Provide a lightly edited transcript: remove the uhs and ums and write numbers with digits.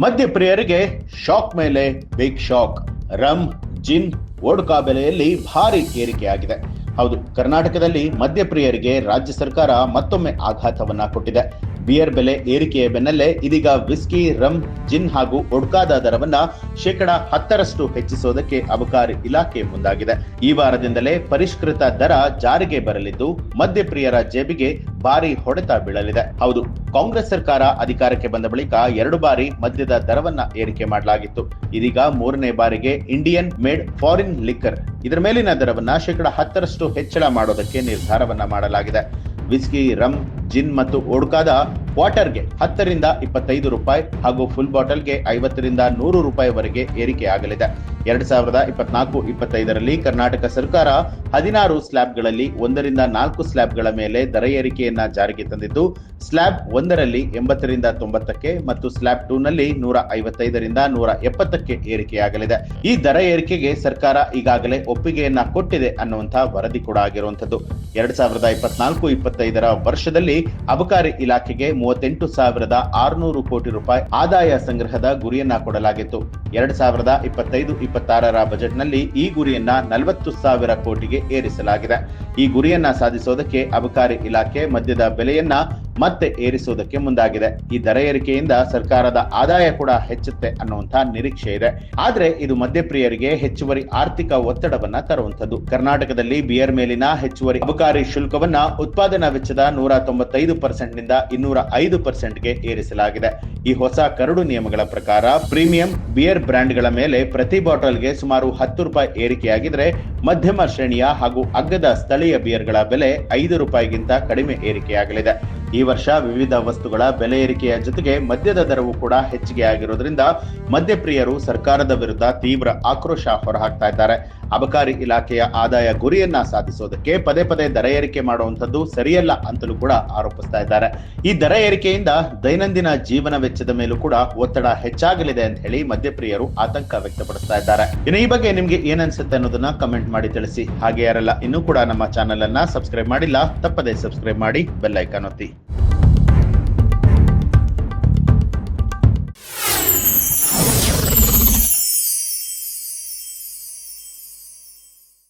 ಮದ್ಯಪ್ರಿಯರಿಗೆ shock ಮೇಲೆ big shock. Rum, ಜಿನ್, vodka ಬೆಲೆಯಲ್ಲಿ ಭಾರಿ ಏರಿಕೆಯಾಗಿದೆ. ಹೌದು, ಕರ್ನಾಟಕದಲ್ಲಿ ಮದ್ಯಪ್ರಿಯರಿಗೆ ರಾಜ್ಯ ಸರ್ಕಾರ ಮತ್ತೊಮ್ಮೆ ಆಘಾತವನ್ನ ಕೊಟ್ಟಿದೆ. ಬಿಯರ್ ಬೆಲೆ ಏರಿಕೆಯ ಬೆನ್ನಲ್ಲೇ ಇದೀಗ ವಿಸ್ಕಿ, ರಮ್, ಜಿನ್ ಹಾಗೂ ವೋಡ್ಕಾದ ದರವನ್ನ 10% ಹೆಚ್ಚಿಸೋದಕ್ಕೆ ಅಬಕಾರಿ ಇಲಾಖೆ ಮುಂದಾಗಿದೆ. ಈ ವಾರದಿಂದಲೇ ಪರಿಷ್ಕೃತ ದರ ಜಾರಿಗೆ ಬರಲಿದ್ದು ಮದ್ಯಪ್ರಿಯರ ಜೇಬಿಗೆ ಭಾರಿ ಹೊಡೆತ ಬೀಳಲಿದೆ. ಹೌದು, ಕಾಂಗ್ರೆಸ್ ಸರ್ಕಾರ ಅಧಿಕಾರಕ್ಕೆ ಬಂದ ಬಳಿಕ 2 ಬಾರಿ ಮದ್ಯದ ದರವನ್ನ ಏರಿಕೆ ಮಾಡಲಾಗಿತ್ತು. ಇದೀಗ 3ನೇ ಬಾರಿಗೆ ಇಂಡಿಯನ್ ಮೇಡ್ ಫಾರಿನ್ ಲಿಕ್ಕರ್ ಇದರ ಮೇಲಿನ ದರವನ್ನ 10% ಹೆಚ್ಚಳ ಮಾಡೋದಕ್ಕೆ ನಿರ್ಧಾರವನ್ನ ಮಾಡಲಾಗಿದೆ. ವಿಸ್ಕಿ, ರಮ್, ಜಿನ್ ಮತ್ತು ವೋಡ್ಕಾದ ಕ್ವಾರ್ಟರ್ಗೆ 10 ರಿಂದ 25 ರೂಪಾಯಿ ಹಾಗೂ ಫುಲ್ ಬಾಟಲ್ಗೆ 50 ರಿಂದ 100 ರೂಪಾಯಿವರೆಗೆ ಏರಿಕೆ ಆಗಲಿದೆ. 2024-25ರಲ್ಲಿ ಕರ್ನಾಟಕ ಸರ್ಕಾರ 16 ಸ್ಲ್ಯಾಬ್ಗಳಲ್ಲಿ 1 ರಿಂದ 4 ಸ್ಲ್ಯಾಬ್ಗಳ ಮೇಲೆ ದರ ಏರಿಕೆಯನ್ನ ಜಾರಿಗೆ ತಂದಿದ್ದು, ಸ್ಲ್ಯಾಬ್ 1ರಲ್ಲಿ 80 ರಿಂದ 90ಕ್ಕೆ ಮತ್ತು ಸ್ಲ್ಯಾಬ್ 2ನಲ್ಲಿ 155 ರಿಂದ 170ಕ್ಕೆ ಏರಿಕೆಯಾಗಲಿದೆ. ಈ ದರ ಏರಿಕೆಗೆ ಸರ್ಕಾರ ಈಗಾಗಲೇ ಒಪ್ಪಿಗೆಯನ್ನ ಕೊಟ್ಟಿದೆ ಅನ್ನುವಂತಹ ವರದಿ ಕೂಡ ಆಗಿರುವಂತದ್ದು. 2024-25ರ ವರ್ಷದಲ್ಲಿ ಅಬಕಾರಿ ಇಲಾಖೆಗೆ 38,600 ಕೋಟಿ ರೂಪಾಯಿ ಆದಾಯ ಸಂಗ್ರಹದ ಗುರಿಯನ್ನ ಕೊಡಲಾಗಿತ್ತು. 2025-26ರ ಬಜೆಟ್ನಲ್ಲಿ ಈ ಗುರಿಯನ್ನ 40,000 ಕೋಟಿಗೆ ಏರಿಸಲಾಗಿದೆ. ಈ ಗುರಿಯನ್ನ ಸಾಧಿಸೋದಕ್ಕೆ ಅಬಕಾರಿ ಇಲಾಖೆ ಮದ್ಯದ ಬೆಲೆಯನ್ನ ಮತ್ತೆ ಏರಿಸುವುದಕ್ಕೆ ಮುಂದಾಗಿದೆ. ಈ ದರ ಏರಿಕೆಯಿಂದ ಸರ್ಕಾರದ ಆದಾಯ ಕೂಡ ಹೆಚ್ಚುತ್ತೆ ಅನ್ನುವಂತಹ ನಿರೀಕ್ಷೆ ಇದೆ. ಆದ್ರೆ ಇದು ಮದ್ಯಪ್ರಿಯರಿಗೆ ಹೆಚ್ಚುವರಿ ಆರ್ಥಿಕ ಒತ್ತಡವನ್ನ ತರುವಂತದ್ದು. ಕರ್ನಾಟಕದಲ್ಲಿ ಬಿಯರ್ ಮೇಲಿನ ಹೆಚ್ಚುವರಿ ಅಬಕಾರಿ ಶುಲ್ಕವನ್ನ ಉತ್ಪಾದನಾ ವೆಚ್ಚದ 195% ನಿಂದ 205%ಗೆ ಏರಿಸಲಾಗಿದೆ. ಈ ಹೊಸ ಕರಡು ನಿಯಮಗಳ ಪ್ರಕಾರ ಪ್ರೀಮಿಯಂ ಬಿಯರ್ ಬ್ರ್ಯಾಂಡ್ಗಳ ಮೇಲೆ ಪ್ರತಿ ಬಾಟಲ್ಗೆ ಸುಮಾರು 10 ರೂಪಾಯಿ ಏರಿಕೆಯಾಗಿದ್ರೆ, ಮಧ್ಯಮ ಶ್ರೇಣಿಯ ಹಾಗೂ ಅಗ್ಗದ ಸ್ಥಳೀಯ ಬಿಯರ್ಗಳ ಬೆಲೆ 5 ರೂಪಾಯಿಗಿಂತ ಕಡಿಮೆ ಏರಿಕೆಯಾಗಲಿದೆ. ಈ ವರ್ಷ ವಿವಿಧ ವಸ್ತುಗಳ ಬೆಲೆ ಏರಿಕೆಯ ಜೊತೆಗೆ ಮದ್ಯದ ದರವು ಕೂಡ ಹೆಚ್ಚಿಗೆ ಆಗಿರೋದ್ರಿಂದ ಮದ್ಯಪ್ರಿಯರು ಸರ್ಕಾರದ ವಿರುದ್ಧ ತೀವ್ರ ಆಕ್ರೋಶ ಹೊರಹಾಕ್ತಾ ಇದ್ದಾರೆ. ಅಬಕಾರಿ ಇಲಾಖೆಯ ಆದಾಯ ಗುರಿಯನ್ನ ಸಾಧಿಸೋದಕ್ಕೆ ಪದೇ ಪದೇ ದರ ಏರಿಕೆ ಮಾಡುವಂತದ್ದು ಸರಿಯಲ್ಲ ಅಂತಲೂ ಕೂಡ ಆರೋಪಿಸ್ತಾ ಇದ್ದಾರೆ. ಈ ದರ ಏರಿಕೆಯಿಂದ ದೈನಂದಿನ ಜೀವನ ವೆಚ್ಚದ ಮೇಲೂ ಕೂಡ ಒತ್ತಡ ಹೆಚ್ಚಾಗಲಿದೆ ಅಂತ ಹೇಳಿ ಮದ್ಯಪ್ರಿಯರು ಆತಂಕ ವ್ಯಕ್ತಪಡಿಸ್ತಾ ಇದ್ದಾರೆ. ಇನ್ನು ಈ ಬಗ್ಗೆ ನಿಮ್ಗೆ ಏನ್ ಅನ್ಸುತ್ತೆ ಅನ್ನೋದನ್ನ ಕಮೆಂಟ್ ಮಾಡಿ ತಿಳಿಸಿ. ಹಾಗೆ ಯಾರೆಲ್ಲ ಇನ್ನೂ ಕೂಡ ನಮ್ಮ ಚಾನೆಲ್ ಅನ್ನ ಸಬ್ಸ್ಕ್ರೈಬ್ ಮಾಡಿಲ್ಲ, ತಪ್ಪದೇ ಸಬ್ಸ್ಕ್ರೈಬ್ ಮಾಡಿ, ಬೆಲ್ ಐಕಾನ್ ಒತ್ತಿ.